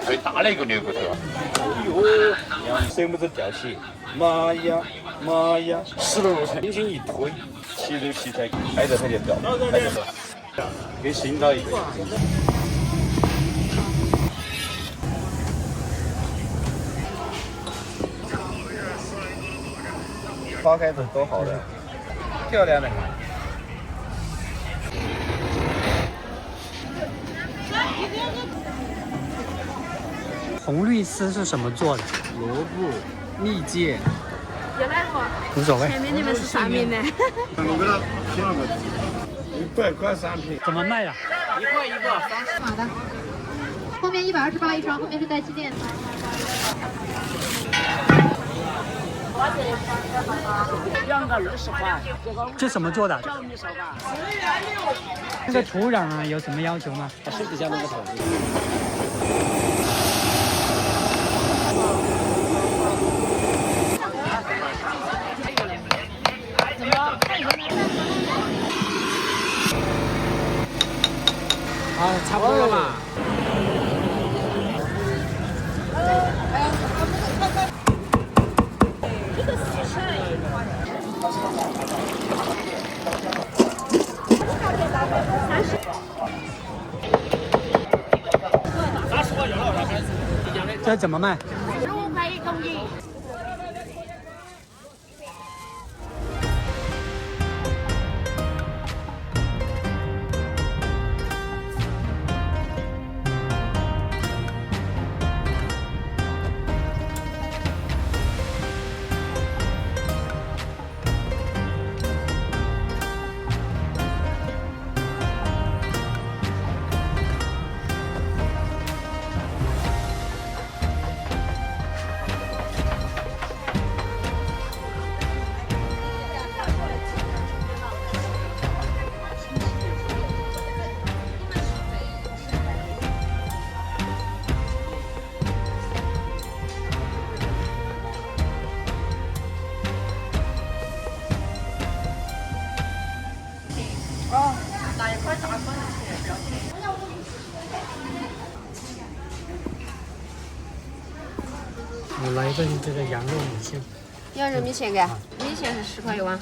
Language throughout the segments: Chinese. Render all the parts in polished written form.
最大的一个牛骨头。哎呦，舌木子吊起，妈呀妈呀，10多路程，轻轻一推，皮肉皮才挨着它就掉，挨着它，给新到一个。花开的多好的，漂亮的。红绿丝是什么做的？萝卜、蜜饯，有哪个？无所谓。前面你们是啥名呢？我给他拼了个100块3瓶。怎么卖呀1块1个。好的，后面128一双，后面是带气垫的。2个20块，这什么做的？小米手吧。这个土壤啊，有什么要求吗？身体下那个头。啊，差不多了吧。这怎么卖15块1公斤。我来一份这个羊肉米线。要人民线干？米线是10块1碗。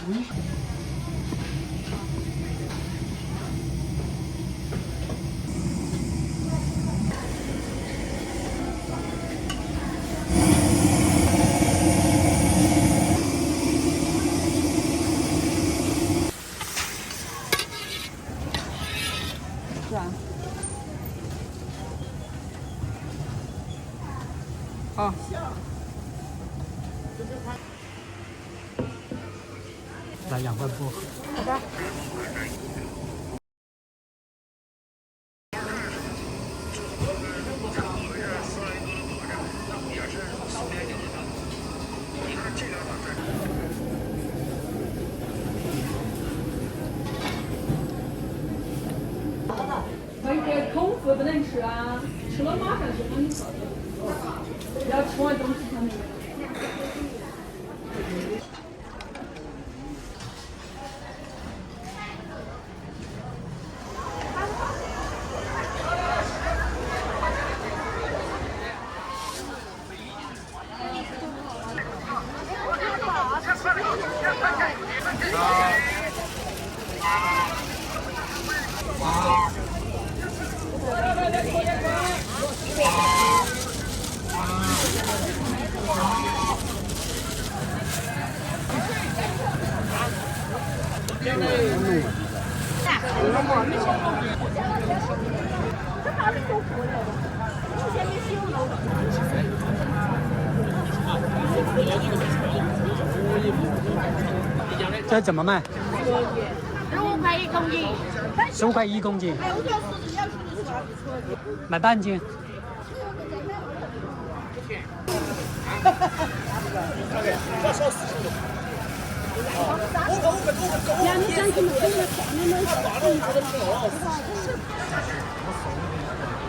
是啊。啊。来2份薄荷。好的。空腹不能吃啊，吃了马上就让你饿，要吃完东西才能。这怎么卖15块1公斤。？15块1公斤。买半斤。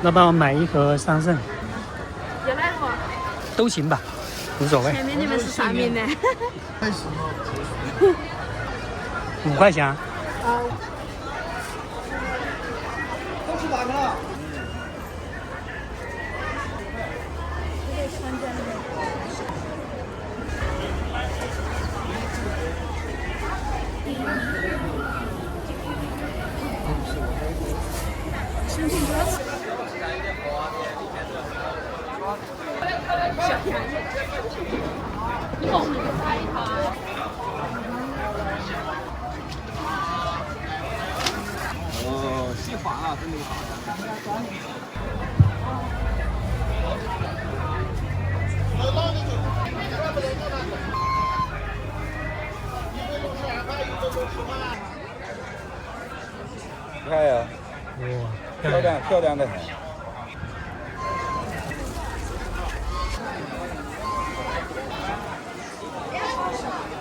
那帮我买1盒桑葚。有哪个？都行吧，无所谓。前面你们是啥名呢？ 5块钱。都吃哪个了？你看呀，漂亮的很。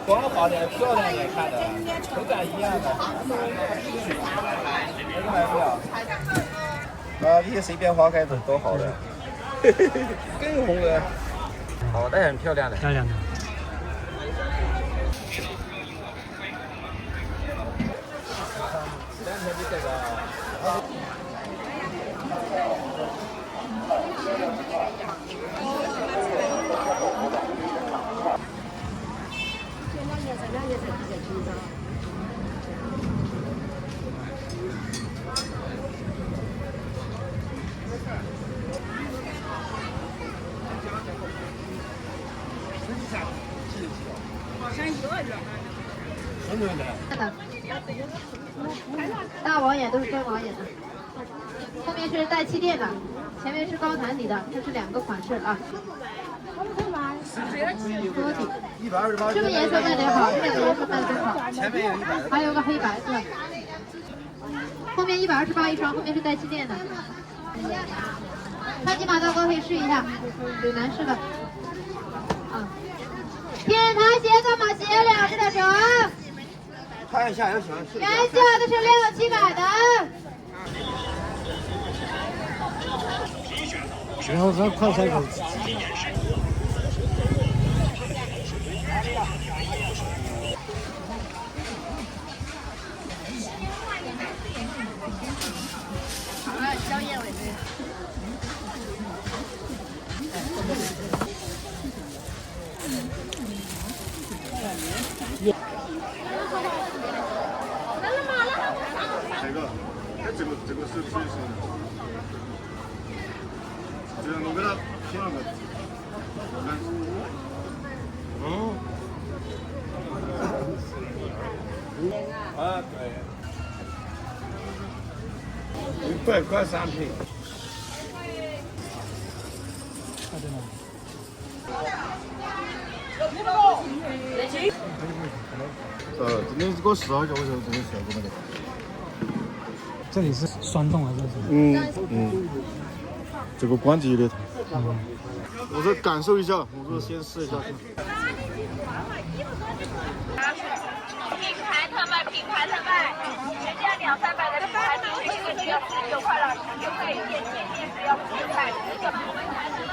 光滑的、漂亮的，看的，口感一样的。这个买不了。啊，这些随便花开的多好的，更红了。好的，很漂亮的。漂亮的。大网眼都是专网眼的，后面是带气垫的，前面是高弹底的，这是2个款式啊。多底，这个颜色卖的好，这个颜色卖的真好。前面有100，还有个黑白色，后面128一双，后面是带气垫的。超级马道哥可以试一下，有男士的。啊，天台鞋干嘛鞋2只的折？看一下有喜欢试。原价的是6700的。然后咱快餐口。宵夜尾味。这个是这样我给它拼了个。啊，对，100块3瓶。真的是给我试好久，我说真的效果没得。这里是酸痛还是什么？这个关节有点痛。我说感受一下，我说先试一下。品牌特卖，原价200-300的品牌都这个只要19块了，19块一件，件只要10块，这个品牌特卖。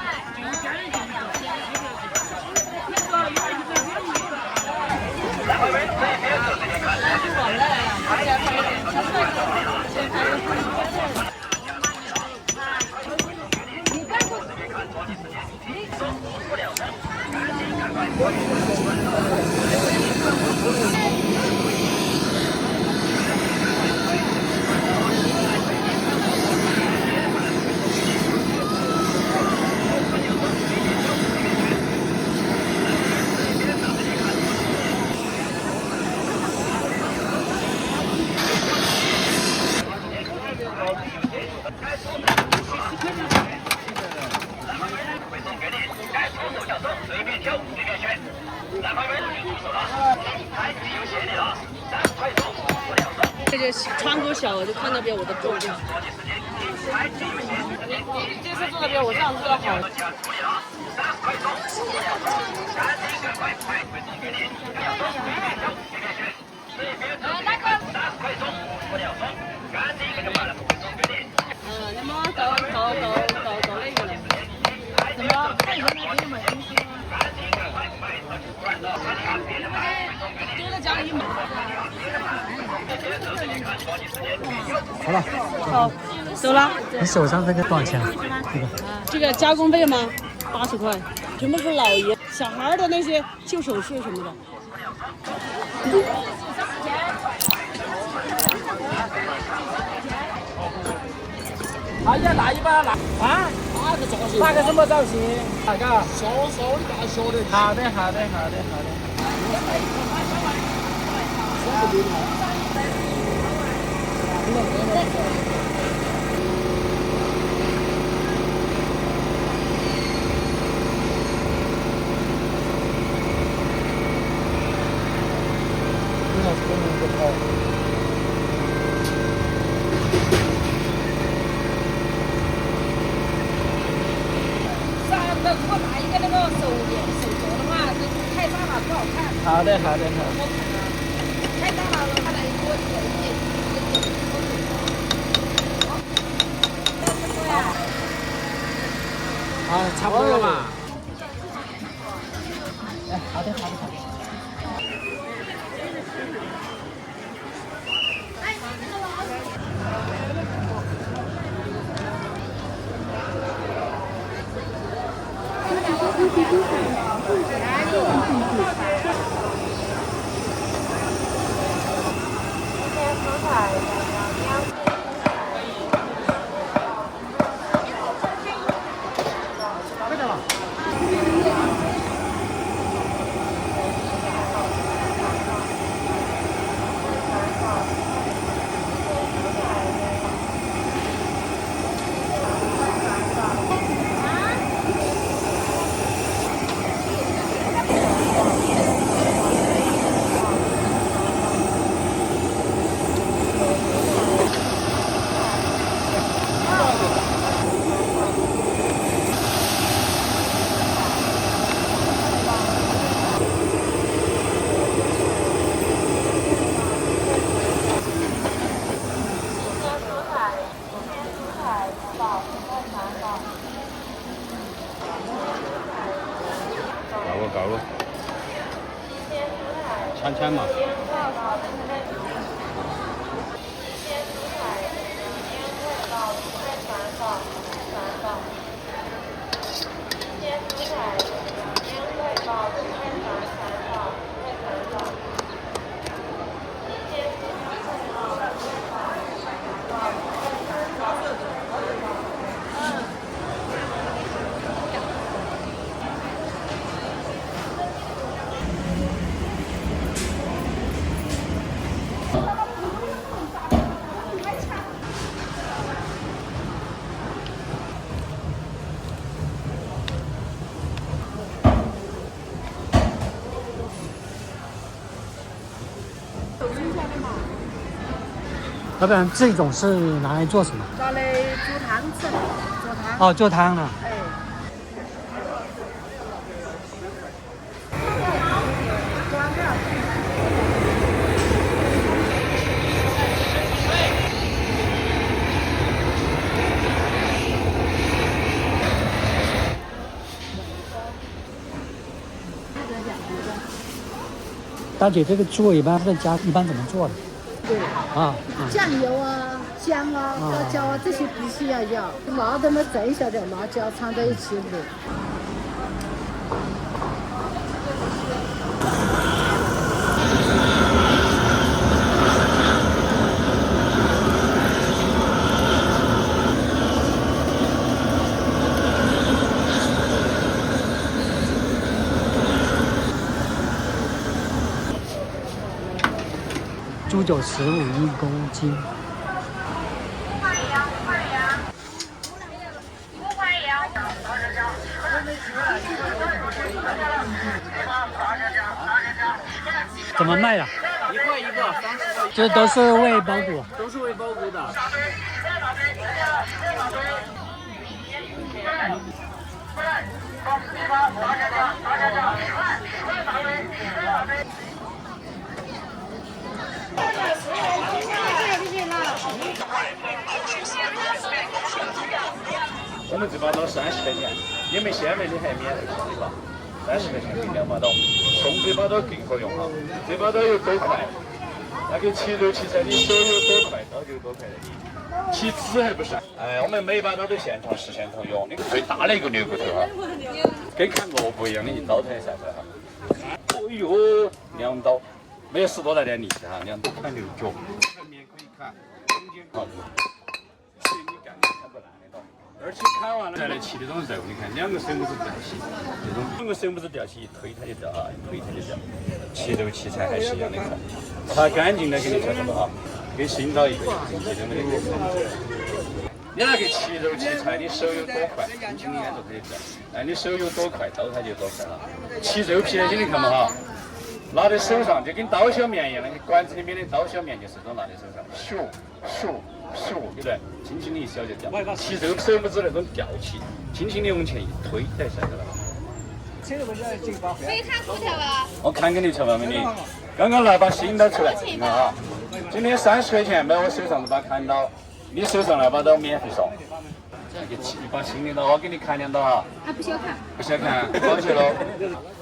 这个窗口小，我就看那边我的重量。这次做的比我上次做的好。你们到那个了？怎么？太远了，给你买东西吗？给了奖励买。好了。好，走了。你手上这个多少钱？这个加工费吗？80块，全部是老爷、小孩的那些旧首饰什么的。好，要哪一把拿啊？哪个造型？哪个什么造型？哪个？小的大小的。好的。好的，好的，好的。太大了，他来给我点一点。好，差不多了吧？哎，好的，好的，好的。搞了，抢嘛。要不然这种是拿来做什么？拿来煮汤吃，做汤。哦，做汤了。哎。大姐，这个猪尾巴在家一般怎么做的？对啊，酱油啊、姜啊、花椒啊，这些必须要要。辣的嘛，蘸一下点辣椒掺在一起的。猪酒15公斤。怎么卖呀？1块1个，30块。这都是喂包谷，都是喂包谷的。我们这把刀30块钱，你们鲜美的还免费送一把，30块钱给2把刀，送这把刀更好用哈，这把刀有多快，那个切肉切菜你手有多快，刀就有多快的你。切纸还不是？哎，我们每把刀都现场实现场用，那个最大的一个牛骨头哈，跟砍萝卜一样的一刀才下来哈。哦呦，2刀，没有10多大点力气哈，2刀砍牛脚，正面可以砍，中间靠住，所以你干砍不烂的刀。而且砍完了再来切这种肉，你看2个手拇指吊起，这种2个手拇指吊起，一推它就掉啊，一推它就掉。切肉切菜还是一样的快，擦干净的给你说什么哈？跟新刀一个样，一点没得过。你那个切肉切菜，你手有多快，轻轻的按住它就掉。哎，你手有多快，刀它就多快了。切肉皮那些你看嘛哈，拿在手上就跟刀削面一样，那个馆子里面的刀削面就是这种拿在手上，咻咻咻，对不对？轻轻的一削就掉。切肉手拇指那种吊起，轻轻的往前一推，就下去了。没看头条啊？我看给你吃吧，美女。刚刚来把心刀出来，你看啊，今天30块钱买我手上这把砍刀，你手上那把刀免费送。一把新的刀，我给你砍2刀哈。啊，不小看。不小看，抱歉喽。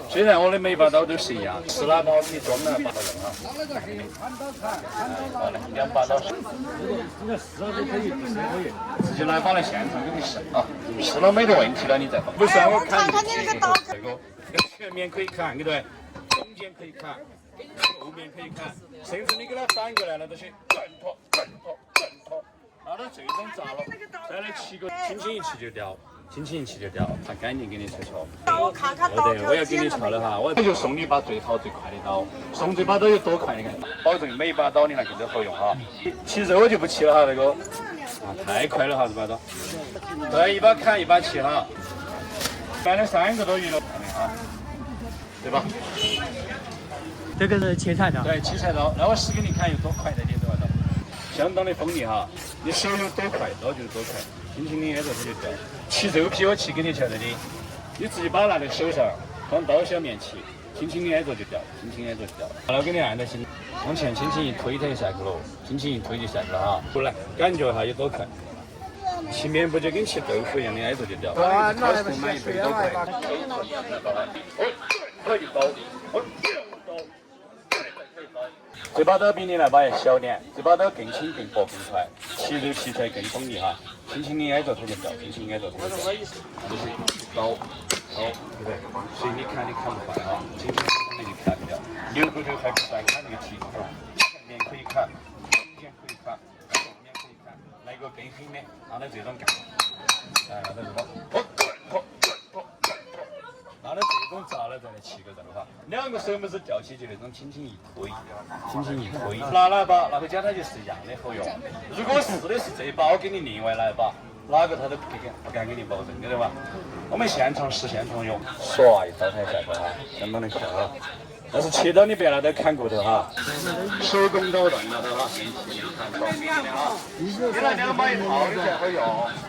虽然我的每把刀都是一样，是哪刀你专门把它用哈。好嘞，2把刀。直接来把来现场给你试啊，试了没得问题了你再放。不算我砍你那个刀，这个前面可以砍，对不对？中间可以砍，后面可以砍，甚至你给它反过来了都行，正拖。拿到这种炸了，再来7个，轻轻一起就掉，轻轻一起就掉，它干净给你拆敲。我看看刀条。我要给你敲了哈，我就送你把最好最快的刀，送这把刀有多快？你看，保证每把刀你拿去都好用哈。切肉我就不切了哈，那个太快了哈，这把刀。对，一把砍一把切哈，买了3个多月了，啊，对吧？这个是切菜刀。对，切菜刀。那我试给你看有多快的这把刀。相当的锋利哈，你手有多快，刀就多快，轻轻的挨着它就掉。切肉皮我切给你瞧这里，你自己把它拿在手上，往刀小面切，轻轻的挨着就掉，轻轻挨着就掉。好了，我给你按到心，往前轻轻一推它就下去了，轻轻一推就下去了哈。过来，感觉哈有多快。切面不就跟切豆腐一样的挨着就掉。超市买一杯多快。可以刀，这把刀比你那把要小点，这把刀更轻、更薄、更快，切肉切出来更锋利哈。轻轻的挨着它就掉，轻轻挨着它就掉。这是刀，对不对？所以你砍不快哈，轻轻的就砍不掉。牛骨头还不算砍这个剔骨头，前面可以砍，中间可以砍，后面可以砍，来个更狠的，拿到这种干，拿到这种，拿到这种炸了再来切个肉哈。2个手拇指吊起就那种轻轻一推，拿哪把那个夹它就是一样的好用。如果试的是这把，我给你另外来一把，哪个他都不敢给你保证，对吧？我们现场试现场用，唰一刀抬下去哈，相当的快哈。但是切刀你别拿刀砍骨头哈，手工刀断了的哈，方便的哈。你那2把一套的才好用。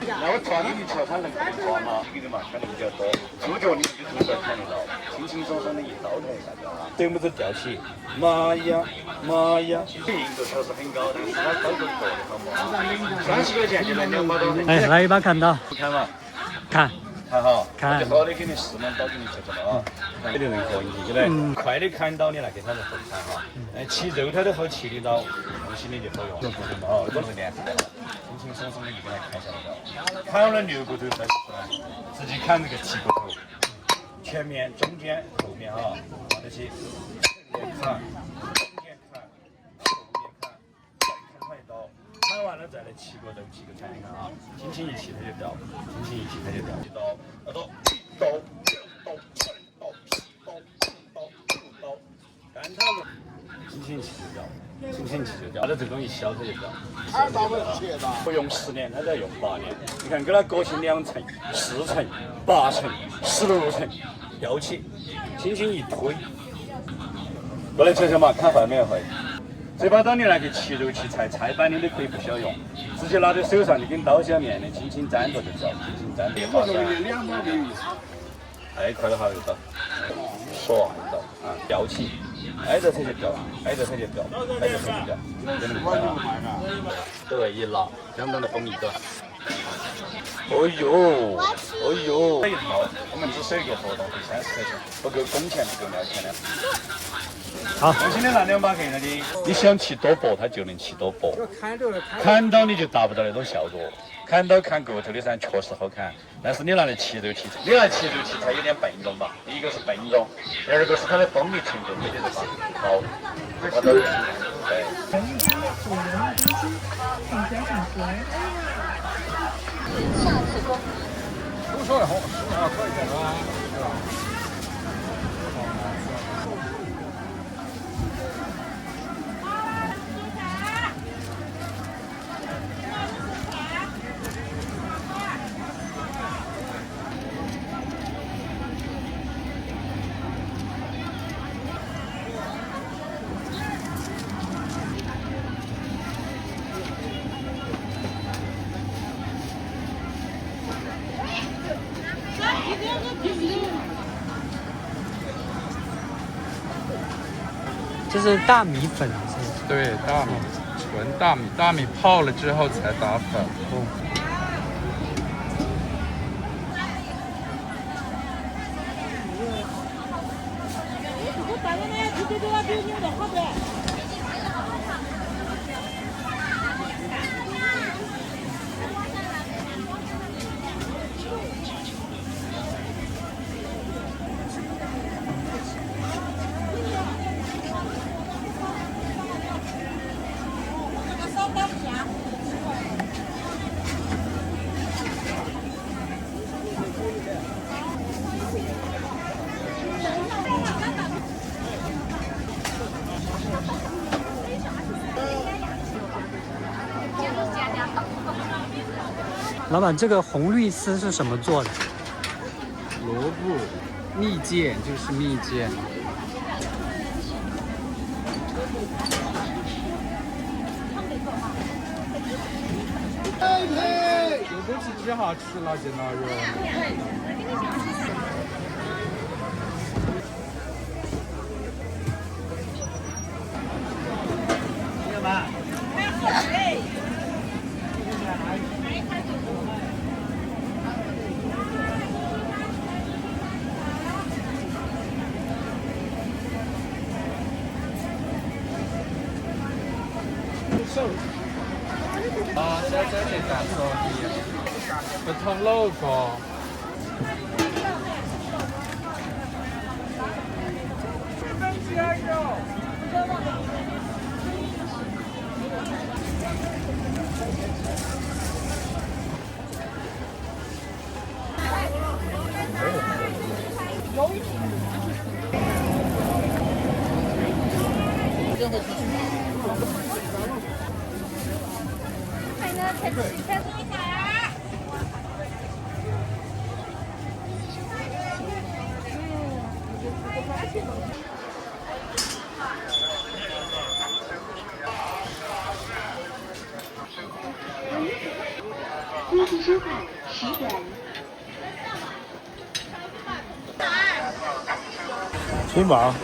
那我抓给你瞧，它能够抓吗？给你嘛，砍的比较多。猪脚你自己在砍得到，轻轻松松的一刀抬下去哈。手拇指吊起，妈呀！硬度确实很高，但是它刀就薄的好嘛。30块钱就来2把刀。哎，来一把砍刀。看嘛，看好，就好的给你试2刀给你切了啊，没得任何问题，对不对？快的砍刀你来给它是好砍哈，切肉它都好切的刀，用心的就好用，哦，都是连起来的，轻轻松松的就给它砍下来了。砍了牛骨头再自己砍这个剔骨头，前面、中间、后面哈，放得起，前面砍，中间砍，后面砍，再砍它一刀。砍完了再来切个肉，切个菜，你看啊，轻轻一切它就掉，轻轻一切它就掉。一刀，干它了，轻轻一切就掉，轻轻一切就掉。它的这种一削它就掉。不用10年，它才用8年。你看给它割成2层、4层、8层、16层，吊起，轻轻一推。过来瞧瞧嘛，看坏没有坏？这把刀你拿去切肉切菜，菜板的都可以不需要用，直接拿在手上就跟刀削面的，轻轻沾着就掉，轻轻沾着。太快了哈，这个刀，唰一刀啊，吊起，挨着它就掉，挨着它就掉，挨着它就掉，就那么快啊。对，一拿，相当的锋利的。哦呦，这一套我们只收一个活动费30块钱，不够工钱不够料钱的。好，放心的拿2把给了你，你想切多薄它就能切多薄，砍刀你就达不到那种效果。砍刀砍骨头的噻，确实好砍，但是你拿来切肉切菜，你拿切肉切菜有点笨重吧？第一个是笨重，第二个是它的锋利程度没得这么高。我都对。都说的好，可以的啊，是吧？这是大米粉是吗？对，大米，纯大米，大米泡了之后才打粉。哦。老板，这个红绿丝是什么做的？萝卜，蜜饯就是蜜饯。有东西只好吃了，见到有。干嘛？啊，小姐姐大手艺，不同路过。规矩收款10元。金宝。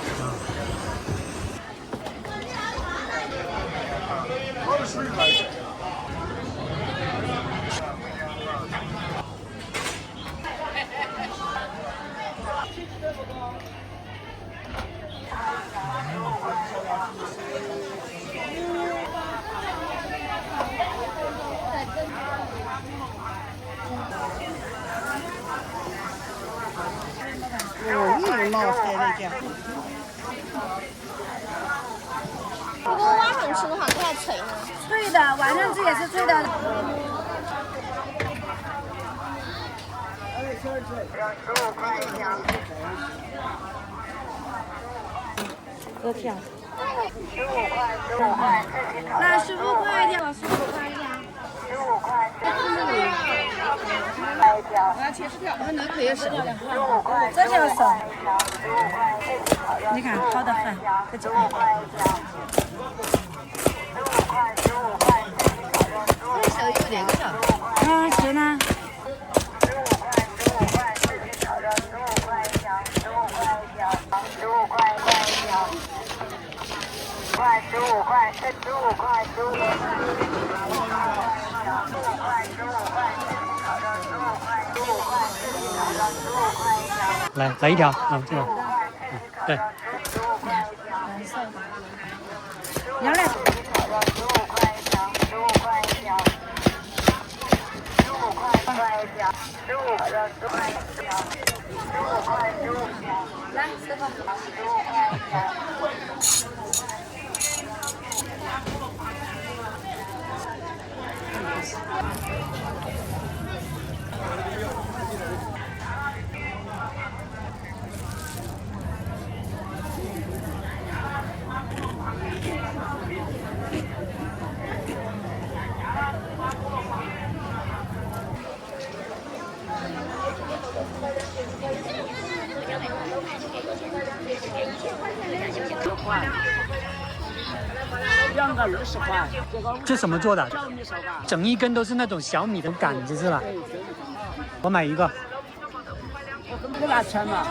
如果晚上吃的话，它还脆呢。脆的，晚上吃也是脆的。多少？那15块一条，15块一条。15块。我要切10条，那可以10条。这就是。你看，好得很，这就。这小有点个啥？啊，是呢。来一条啊，这个，对。要来。来，师傅。2个20块。这什么做的？整一根都是那种小米的杆子是吧？我买一个。不拿钱嘛。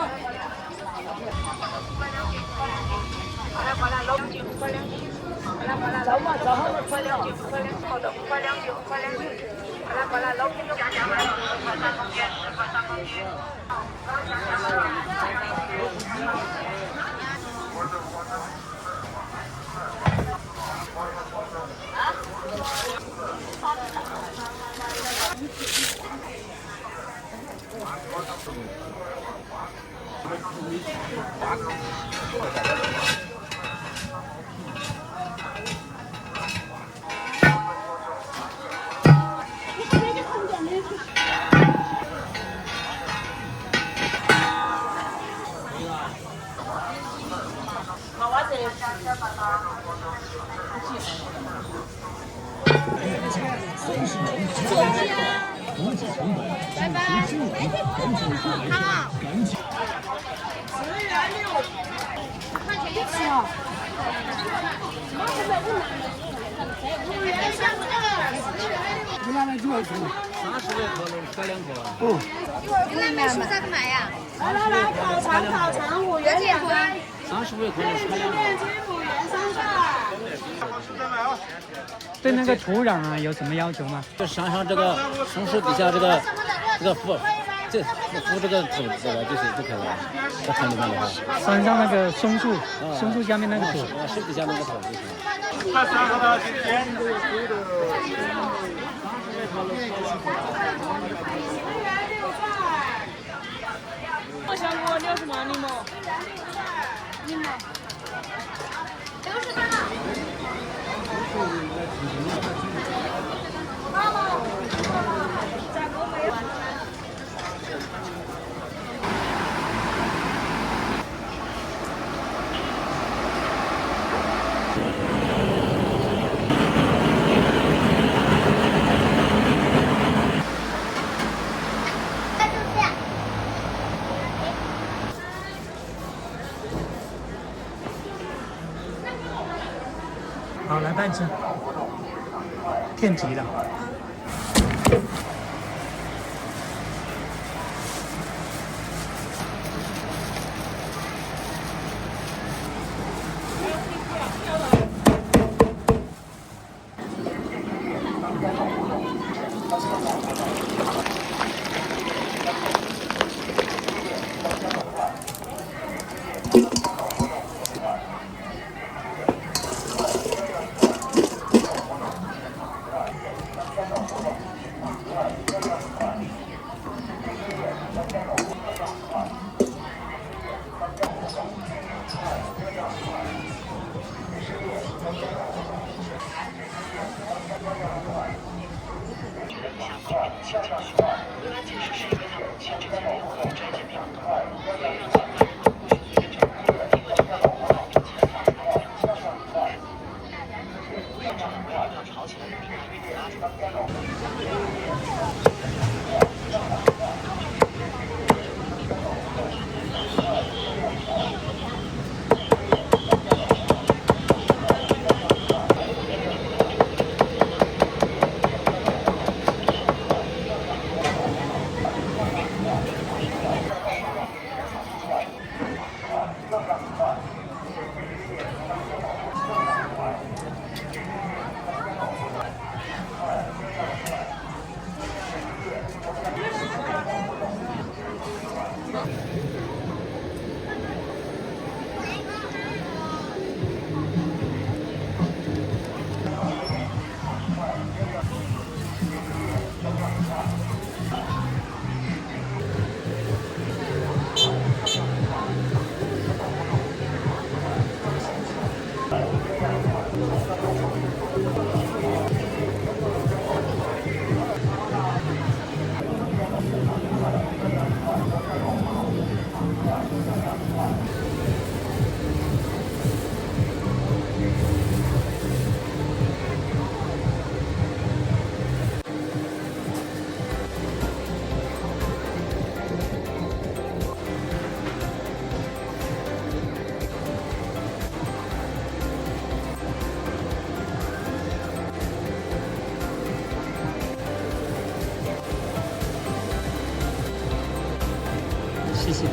拜拜。好。块钱一吃哦。你拿来多少钱？30块可能开2颗。哦。你那边是咋个卖呀？来，烤肠5元1块。30块可能开2颗。对那个土壤啊有什么要求吗？就上这个松树底下这个腐，这腐这个土这个就是不可以了，在田里面的话。山上那个松树，松树下面那个土，树底下那个土就行。我想过60嘛，你们。60块了。好，来半只，天极了。谢谢。